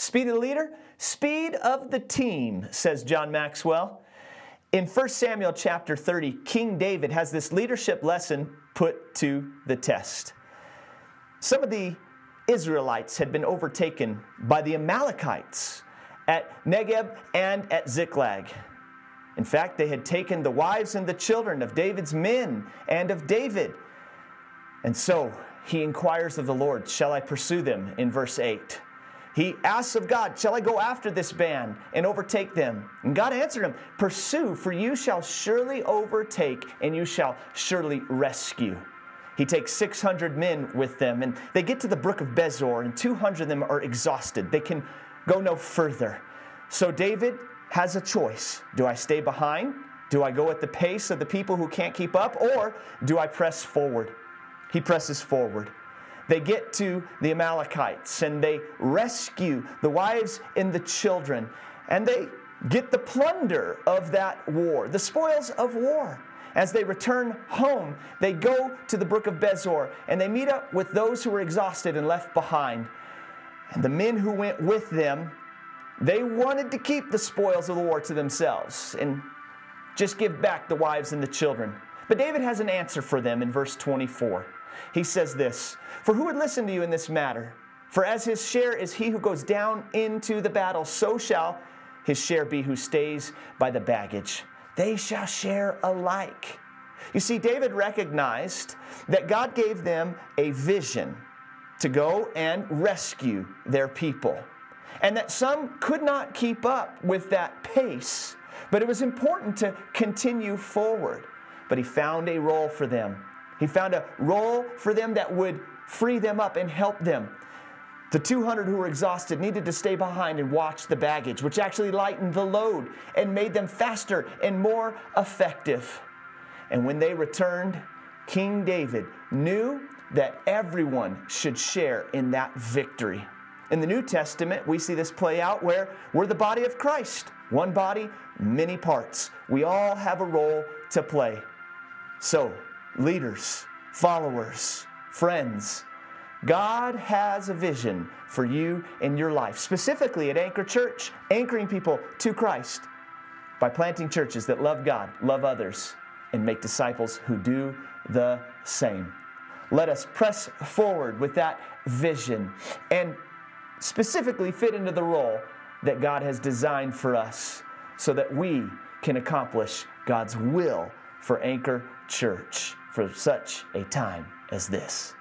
Speed of the leader, speed of the team, says John Maxwell. In 1 Samuel chapter 30, King David has this leadership lesson put to the test. Some of the Israelites had been overtaken by the Amalekites at Negeb and at Ziklag. In fact, they had taken the wives and the children of David's men and of David. And so he inquires of the Lord, shall I pursue them, in verse 8. He asks of God, shall I go after this band and overtake them? And God answered him, pursue, for you shall surely overtake, and you shall surely rescue. He takes 600 men with them, and they get to the brook of Bezor, and 200 of them are exhausted. They can go no further. So David has a choice. Do I stay behind? Do I go at the pace of the people who can't keep up? Or do I press forward? He presses forward. They get to the Amalekites and they rescue the wives and the children. And they get the plunder of that war, the spoils of war. As they return home, they go to the brook of Bezor and they meet up with those who were exhausted and left behind. And the men who went with them, they wanted to keep the spoils of the war to themselves and just give back the wives and the children. But David has an answer for them in verse 24. He says this, for who would listen to you in this matter? For as his share is he who goes down into the battle, so shall his share be who stays by the baggage. They shall share alike. You see, David recognized that God gave them a vision to go and rescue their people, and that some could not keep up with that pace, but it was important to continue forward. But he found a role for them. He found a role for them that would free them up and help them. The 200 who were exhausted needed to stay behind and watch the baggage, which actually lightened the load and made them faster and more effective. And when they returned, King David knew that everyone should share in that victory. In the New Testament, we see this play out where we're the body of Christ. One body, many parts. We all have a role to play. So, leaders, followers, friends, God has a vision for you in your life, specifically at Anchor Church, anchoring people to Christ by planting churches that love God, love others, and make disciples who do the same. Let us press forward with that vision and specifically fit into the role that God has designed for us so that we can accomplish God's will for Anchor Church for such a time as this.